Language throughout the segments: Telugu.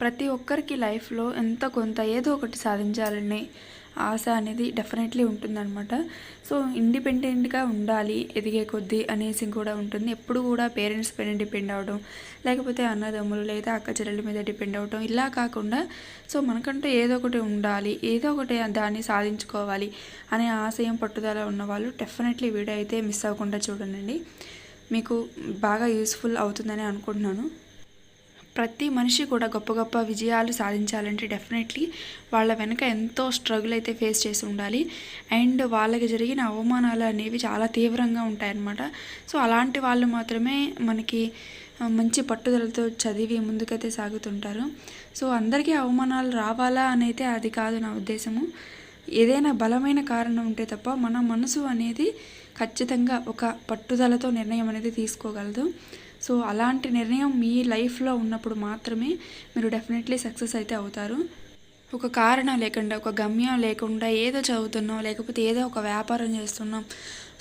ప్రతి ఒక్కరికి లైఫ్‌లో ఎంతో కొంత ఏదో ఒకటి సాధించాలనే ఆశ అనేది డెఫినెట్‌లీ ఉంటుందనమాట. సో, ఇండిపెండెంట్‌గా ఉండాలి ఎదిగే కొద్దీ అనేసి కూడా ఉంటుంది. ఎప్పుడు కూడా పేరెంట్స్ పైన డిపెండ్ అవ్వడం, లేకపోతే అన్నదమ్ములు లేదా అక్క చెల్లెల మీద డిపెండ్ అవ్వడం ఇలా కాకుండా సో, మనకంటూ ఏదో ఒకటి ఉండాలి, ఏదో ఒకటి దాన్ని సాధించుకోవాలి అనే ఆశయం, పట్టుదల ఉన్నవాళ్ళు డెఫినెట్‌లీ వీడియో అయితే మిస్ అవ్వకుండా చూడండి. మీకు బాగా యూజ్‌ఫుల్ అవుతుందని అనుకుంటున్నాను. ప్రతి మనిషి కూడా గొప్ప గొప్ప విజయాలు సాధించాలంటే డెఫినెట్లీ వాళ్ళ వెనక ఎంతో స్ట్రగుల్ అయితే ఫేస్ చేసి ఉండాలి. అండ్ వాళ్ళకి జరిగిన అవమానాలు అనేవి చాలా తీవ్రంగా ఉంటాయన్నమాట. సో అలాంటి వాళ్ళు మాత్రమే మనకి మంచి పట్టుదలతో చదివి ముందుకైతే సాగుతుంటారు. సో అందరికీ అవమానాలు రావాలా అని అయితే అది కాదు నా ఉద్దేశము. ఏదైనా బలమైన కారణం ఉంటే తప్ప మన మనసు అనేది ఖచ్చితంగా ఒక పట్టుదలతో నిర్ణయం అనేది తీసుకోగలదు. సో అలాంటి నిర్ణయం మీ లైఫ్లో ఉన్నప్పుడు మాత్రమే మీరు డెఫినెట్లీ సక్సెస్ అయితే అవుతారు. ఒక కారణం లేకుండా, ఒక గమ్యం లేకుండా ఏదో చదువుతున్నాం, లేకపోతే ఏదో ఒక వ్యాపారం చేస్తున్నాం,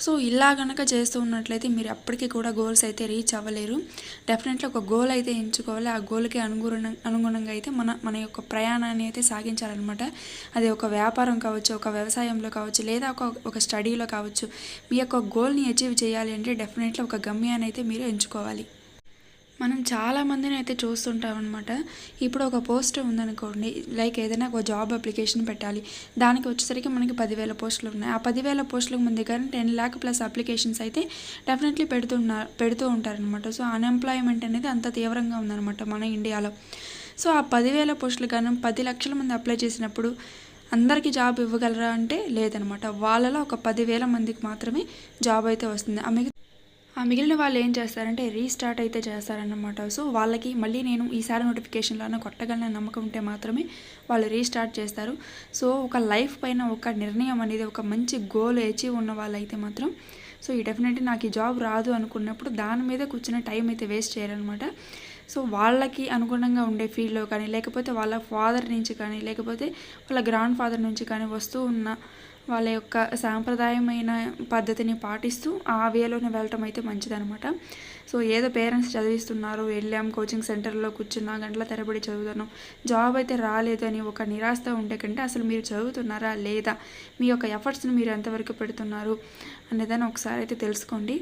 సో ఇలా గనక చేస్తూ ఉన్నట్లయితే మీరు ఎప్పటికీ కూడా గోల్స్ అయితే రీచ్ అవ్వలేరు. డెఫినెట్లీ ఒక గోల్ అయితే ఎంచుకోవాలి. ఆ గోల్కి అనుగుణంగా అయితే మన యొక్క ప్రయాణాన్ని అయితే సాగించాలన్నమాట. అది ఒక వ్యాపారం కావచ్చు, ఒక వ్యవసాయంలో కావచ్చు, లేదా ఒక స్టడీలో కావచ్చు. మీ యొక్క గోల్ని అచీవ్ చేయాలి అంటే డెఫినెట్లీ ఒక గమ్యాన్ని అయితే మీరు ఎంచుకోవాలి. మనం చాలామందిని అయితే చూస్తుంటాం అనమాట. ఇప్పుడు ఒక పోస్ట్ ఉందనుకోండి, లైక్ ఏదైనా ఒక జాబ్ అప్లికేషన్ పెట్టాలి. దానికి వచ్చేసరికి మనకి 10,000 పోస్టులు ఉన్నాయి. ఆ 10,000 పోస్టులకు ముందు కానీ 10 lakh ప్లస్ అప్లికేషన్స్ అయితే డెఫినెట్లీ పెడుతూ ఉంటారనమాట. సో అన్ఎంప్లాయ్మెంట్ అనేది అంత తీవ్రంగా ఉందన్నమాట మన ఇండియాలో. సో ఆ 10,000 పోస్టులు కానీ 10 లక్షల మంది అప్లై చేసినప్పుడు అందరికీ జాబ్ ఇవ్వగలరా అంటే లేదనమాట. వాళ్ళలో ఒక 10,000 మందికి మాత్రమే జాబ్ అయితే వస్తుంది. ఆ మిగిలిన వాళ్ళు ఏం చేస్తారంటే రీస్టార్ట్ అయితే చేస్తారన్నమాట. సో వాళ్ళకి మళ్ళీ నేను ఈసారి నోటిఫికేషన్లోనే కొట్టగలన నమ్మకం ఉంటే మాత్రమే వాళ్ళు రీస్టార్ట్ చేస్తారు. సో ఒక లైఫ్ పైన ఒక నిర్ణయం అనేది, ఒక మంచి గోల్ అచీవ్ ఉన్న వాళ్ళైతే మాత్రం సో ఈ డెఫినెట్లీ నాకు ఈ జాబ్ రాదు అనుకున్నప్పుడు దాని మీద కూర్చున్న టైం అయితే వేస్ట్ చేయాలన్నమాట. సో వాళ్ళకి అనుగుణంగా ఉండే ఫీల్డ్లో కానీ, లేకపోతే వాళ్ళ ఫాదర్ నుంచి కానీ, లేకపోతే వాళ్ళ గ్రాండ్ ఫాదర్ నుంచి కానీ వస్తూ ఉన్న వాళ్ళ యొక్క సాంప్రదాయమైన పద్ధతిని పాటిస్తూ ఆ వేలోనే వెళ్ళటం అయితే మంచిదనమాట. సో ఏదో పేరెంట్స్ చదివిస్తున్నారు, వెళ్ళాం కోచింగ్ సెంటర్లో కూర్చున్నా గంటల తరబడి చదువుతున్నాం, జాబ్ అయితే రాలేదు అని ఒక నిరాశతో ఉండే కంటే అసలు మీరు చదువుతున్నారా లేదా, మీ యొక్క ఎఫర్ట్స్ని మీరు ఎంతవరకు పెడుతున్నారు అనేదాన్ని ఒకసారి అయితే తెలుసుకోండి.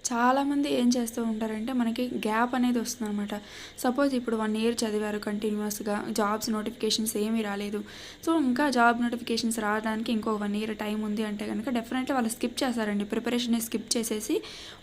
చాలామంది ఏం చేస్తూ ఉంటారంటే మనకి గ్యాప్ అనేది వస్తుందన్నమాట. సపోజ్ ఇప్పుడు 1 year చదివారు కంటిన్యూస్గా, జాబ్స్ నోటిఫికేషన్స్ ఏమీ రాలేదు. సో ఇంకా జాబ్ నోటిఫికేషన్స్ రావడానికి ఇంకో 1 year టైం ఉంది అంటే కనుక డెఫినెట్లీ వాళ్ళు స్కిప్ చేస్తారండి. ప్రిపరేషన్ని స్కిప్ చేసేసి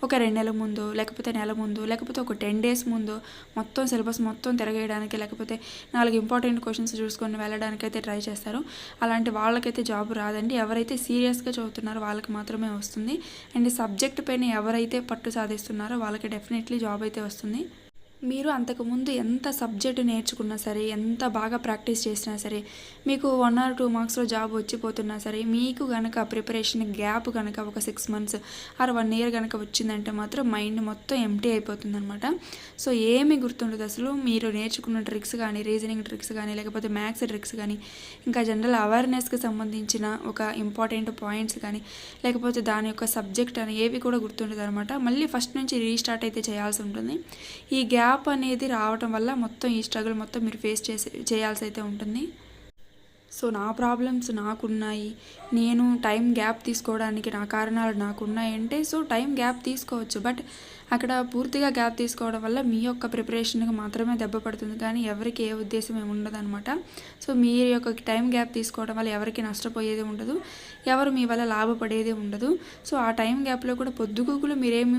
ఒక 2 నెలల ముందు, లేకపోతే నెల ముందు, లేకపోతే ఒక 10 days ముందు మొత్తం సిలబస్ మొత్తం తిరగేయడానికి, లేకపోతే 4 ఇంపార్టెంట్ క్వశ్చన్స్ చూసుకొని వెళ్ళడానికైతే ట్రై చేస్తారు. అలాంటి వాళ్ళకైతే జాబ్ రాదండి. ఎవరైతే సీరియస్గా చదువుతున్నారో వాళ్ళకి మాత్రమే వస్తుంది. అండ్ సబ్జెక్ట్ పైన ఎవరైతే పట్టు సాధిస్తున్నారో వాళ్ళకి డెఫినెట్లీ జాబ్ అయితే వస్తుంది. మీరు అంతకుముందు ఎంత సబ్జెక్టు నేర్చుకున్నా సరే, ఎంత బాగా ప్రాక్టీస్ చేసినా సరే, మీకు 1 or 2 మార్క్స్లో జాబ్ వచ్చిపోతున్నా సరే, మీకు కనుక ప్రిపరేషన్ గ్యాప్ కనుక ఒక 6 months ఆర్ 1 year కనుక వచ్చిందంటే మాత్రం మైండ్ మొత్తం ఎంప్టీ అయిపోతుంది అనమాట. సో ఏమీ గుర్తుండదు అసలు. మీరు నేర్చుకున్న ట్రిక్స్ కానీ, రీజనింగ్ ట్రిక్స్ కానీ, లేకపోతే మ్యాథ్స్ ట్రిక్స్ కానీ, ఇంకా జనరల్ అవేర్నెస్కి సంబంధించిన ఒక ఇంపార్టెంట్ పాయింట్స్ కానీ, లేకపోతే దాని యొక్క సబ్జెక్ట్ అని ఏవి కూడా గుర్తుండదు అనమాట. మళ్ళీ ఫస్ట్ నుంచి రీస్టార్ట్ అయితే చేయాల్సి ఉంటుంది. ఈ గ్యాప్ అనేది రావటం వల్ల మొత్తం ఈ స్ట్రగుల్ మొత్తం మీరు ఫేస్ చేయాల్సి అయితే ఉంటుంది. సో నా ప్రాబ్లమ్స్ నాకున్నాయి, నేను టైం గ్యాప్ తీసుకోవడానికి నా కారణాలు నాకున్నాయంటే సో టైం గ్యాప్ తీసుకోవచ్చు. బట్ అక్కడ పూర్తిగా గ్యాప్ తీసుకోవడం వల్ల మీ యొక్క ప్రిపరేషన్కి మాత్రమే దెబ్బ పడుతుంది, కానీ ఎవరికి ఏ ఉద్దేశం ఏమి ఉండదు అనమాట. సో మీ యొక్క టైం గ్యాప్ తీసుకోవడం వల్ల ఎవరికి నష్టపోయేది ఉండదు, ఎవరు మీ వల్ల లాభపడేది ఉండదు. సో ఆ టైం గ్యాప్లో కూడా పొద్దుగూకులు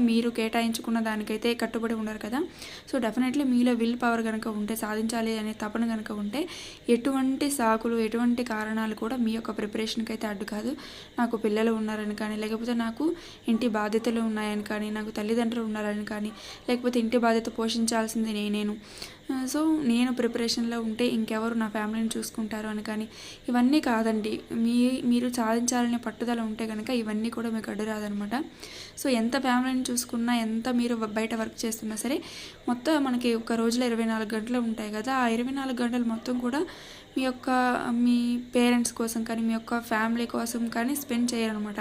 మీరు కేటాయించుకున్న దానికైతే కట్టుబడి ఉండరు కదా. సో డెఫినెట్లీ మీలో విల్ పవర్ కనుక ఉంటే, సాధించాలి అనే తపన కనుక ఉంటే ఎటువంటి సాకులు, ఎటువంటి కారణాలు కూడా మీ యొక్క ప్రిపరేషన్కి అయితే అడ్డు కాదు. నాకు పిల్లలు ఉన్నారని కానీ, లేకపోతే నాకు ఇంటి బాధ్యతలు ఉన్నాయని కానీ, నాకు తల్లిదండ్రులు ఉన్నారని కానీ, లేకపోతే ఇంటి బాధ్యత పోషించాల్సింది నేను, సో నేను ప్రిపరేషన్లో ఉంటే ఇంకెవరు నా ఫ్యామిలీని చూసుకుంటారు అని కానీ, ఇవన్నీ కాదండి. మీరు సాధించాలనే పట్టుదల ఉంటే కనుక ఇవన్నీ కూడా మీకు అడ్డు రాదనమాట. సో ఎంత ఫ్యామిలీని చూసుకున్నా, ఎంత మీరు బయట వర్క్ చేస్తున్నా సరే, మొత్తం మనకి ఒక రోజులో 24 గంటలు ఉంటాయి కదా. ఆ 24 గంటలు మొత్తం కూడా మీ పేరెంట్స్ కోసం కానీ, మీ యొక్క ఫ్యామిలీ కోసం కానీ స్పెండ్ చేయాలన్నమాట.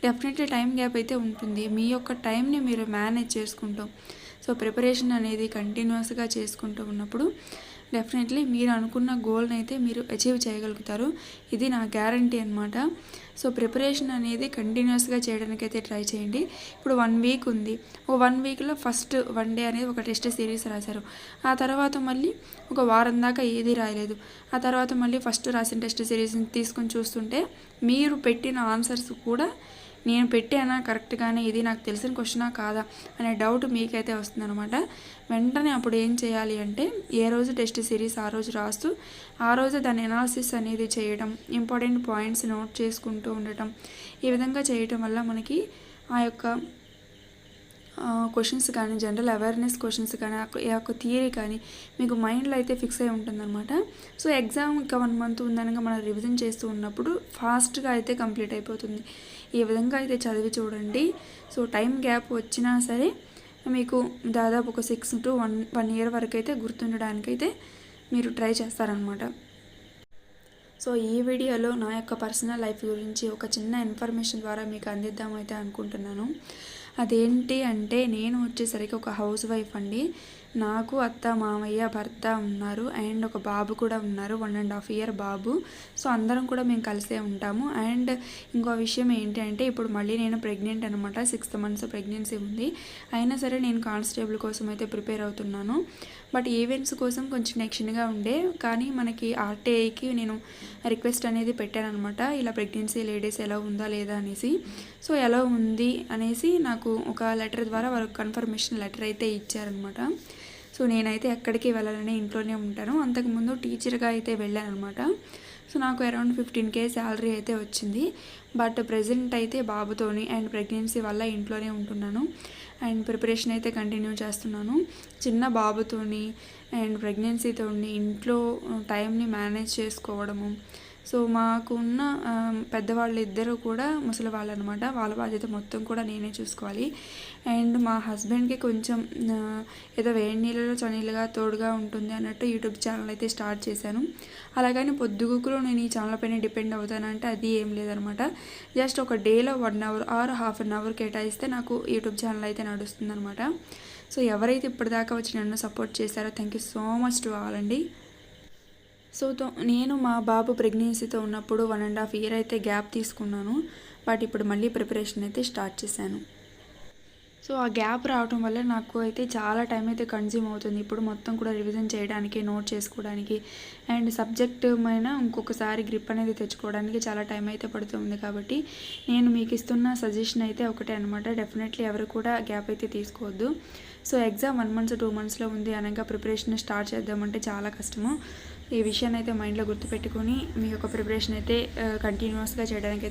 డెఫినెట్లీ టైం గ్యాప్ అయితే ఉంటుంది. మీ యొక్క టైంని మీరు మేనేజ్ చేసుకుంటాం. సో సో ప్రిపరేషన్ అనేది కంటిన్యూస్గా చేసుకుంటూ ఉన్నప్పుడు డెఫినెట్లీ మీరు అనుకున్న గోల్ని అయితే మీరు అచీవ్ చేయగలుగుతారు. ఇది నా గ్యారంటీ అనమాట. సో ప్రిపరేషన్ అనేది కంటిన్యూస్గా చేయడానికైతే ట్రై చేయండి. ఇప్పుడు 1 వీక్ ఉంది. 1 వీక్లో ఫస్ట్ 1 డే అనేది ఒక టెస్ట్ సిరీస్ రాశారు. ఆ తర్వాత మళ్ళీ ఒక వారం దాకా ఏది రాయలేదు. ఆ తర్వాత మళ్ళీ ఫస్ట్ రాసిన టెస్ట్ సిరీస్ని తీసుకొని చూస్తుంటే మీరు పెట్టిన ఆన్సర్స్ కూడా నేను పెట్టానా కరెక్ట్గానే, ఇది నాకు తెలిసిన క్వశ్చనా కాదా అనే డౌట్ మీకైతే వస్తుందన్నమాట. వెంటనే అప్పుడు ఏం చేయాలి అంటే ఏ రోజు టెస్ట్ సిరీస్ ఆ రోజు రాస్తూ ఆ రోజు దాని అనాలిసిస్ అనేది చేయడం, ఇంపార్టెంట్ పాయింట్స్ నోట్ చేసుకుంటూ ఉండటం. ఈ విధంగా చేయటం వల్ల మనకి ఆ యొక్క క్వశ్చన్స్ కానీ, జనరల్ అవేర్నెస్ క్వశ్చన్స్ కానీ, ఆ యొక్క థియరీ కానీ మీకు మైండ్లో అయితే ఫిక్స్ అయి ఉంటుందన్నమాట. సో ఎగ్జామ్ ఇంకా 1 మంత్ ఉందనగా మనం రివిజన్ చేస్తూ ఉన్నప్పుడు ఫాస్ట్గా అయితే కంప్లీట్ అయిపోతుంది. ఈ విధంగా అయితే చదివి చూడండి. సో టైం గ్యాప్ వచ్చినా సరే మీకు దాదాపు ఒక 6 to 1 year వరకు అయితే గుర్తుండడానికైతే మీరు ట్రై చేస్తారనమాట. సో ఈ వీడియోలో నా యొక్క పర్సనల్ లైఫ్ గురించి ఒక చిన్న ఇన్ఫర్మేషన్ ద్వారా మీకు అందిద్దామైతే అనుకుంటున్నాను. అదేంటి అంటే నేను వచ్చేసరికి ఒక హౌస్ వైఫ్ అండి. నాకు అత్త, మామయ్య, భర్త ఉన్నారు అండ్ ఒక బాబు కూడా ఉన్నారు, 1.5 year బాబు. సో అందరం కూడా మేము కలిసే ఉంటాము. అండ్ ఇంకో విషయం ఏంటి అంటే ఇప్పుడు మళ్ళీ నేను ప్రెగ్నెంట్ అనమాట. 6th month ప్రెగ్నెన్సీ ఉంది. అయినా సరే నేను కానిస్టేబుల్ కోసం అయితే ప్రిపేర్ అవుతున్నాను. బట్ ఈవెంట్స్ కోసం కొంచెం టెన్షన్గా ఉండే, కానీ మనకి ఆర్టీఐకి నేను రిక్వెస్ట్ అనేది పెట్టానమాట. ఇలా ప్రెగ్నెన్సీ లేడీస్ ఎలా ఉందా లేదా అనేసి. సో ఎలా ఉంది అనేసి నాకు ఒక లెటర్ ద్వారా వాళ్ళు కన్ఫర్మేషన్ లెటర్ అయితే ఇచ్చారనమాట. సో నేనైతే ఎక్కడికి వెళ్ళాలని ఇంట్లోనే ఉంటాను. అంతకుముందు టీచర్గా అయితే వెళ్ళాను అనమాట. సో నాకు అరౌండ్ 15K శాలరీ అయితే వచ్చింది. బట్ ప్రజెంట్ అయితే బాబుతోని అండ్ ప్రెగ్నెన్సీ వల్ల ఇంట్లోనే ఉంటున్నాను అండ్ ప్రిపరేషన్ అయితే కంటిన్యూ చేస్తున్నాను. చిన్న బాబుతోని అండ్ ప్రెగ్నెన్సీతోని ఇంట్లో టైంని మేనేజ్ చేసుకోవడము. సో మాకున్న పెద్దవాళ్ళు ఇద్దరు కూడా ముసలి వాళ్ళు అనమాట. వాళ్ళ బాధ్యత మొత్తం కూడా నేనే చూసుకోవాలి. అండ్ మా హస్బెండ్కి కొంచెం ఏదో వేడి నీళ్ళలో చనీళ్ళగా తోడుగా ఉంటుంది అన్నట్టు యూట్యూబ్ ఛానల్ అయితే స్టార్ట్ చేశాను. అలాగని పొద్దుగుకులు నేను ఈ ఛానల్ పైన డిపెండ్ అవుతానంటే అది ఏం లేదనమాట. జస్ట్ ఒక డేలో 1 hour ఆర్ ½ an hour కేటాయిస్తే నాకు యూట్యూబ్ ఛానల్ అయితే నడుస్తుంది అనమాట. సో ఎవరైతే ఇప్పటిదాకా వచ్చి నన్ను సపోర్ట్ చేశారో thank you so much to all అండి. సో నేను మా బాబు ప్రెగ్నెన్సీతో ఉన్నప్పుడు 1.5 year అయితే గ్యాప్ తీసుకున్నాను. బట్ ఇప్పుడు మళ్ళీ ప్రిపరేషన్ అయితే స్టార్ట్ చేశాను. సో ఆ గ్యాప్ రావడం వల్ల నాకు అయితే చాలా టైం అయితే కన్జ్యూమ్ అవుతుంది. ఇప్పుడు మొత్తం కూడా రివిజన్ చేయడానికి, నోట్ చేసుకోవడానికి అండ్ సబ్జెక్ట్ పైన ఇంకొకసారి గ్రిప్ అనేది తెచ్చుకోవడానికి చాలా టైం అయితే పడుతుంది. కాబట్టి నేను మీకు ఇస్తున్న సజెషన్ అయితే ఒకటే అనమాట. డెఫినెట్లీ ఎవరు కూడా గ్యాప్ అయితే తీసుకోవద్దు. సో ఎగ్జామ్ 1 month 2 monthsలో ఉంది అనగా ప్రిపరేషన్ స్టార్ట్ చేద్దామంటే చాలా కష్టము. ఈ విషయాన్ని అయితే మైండ్లో గుర్తుపెట్టుకొని మీ యొక్క ప్రిపరేషన్ అయితే కంటిన్యూస్గా చేయడానికి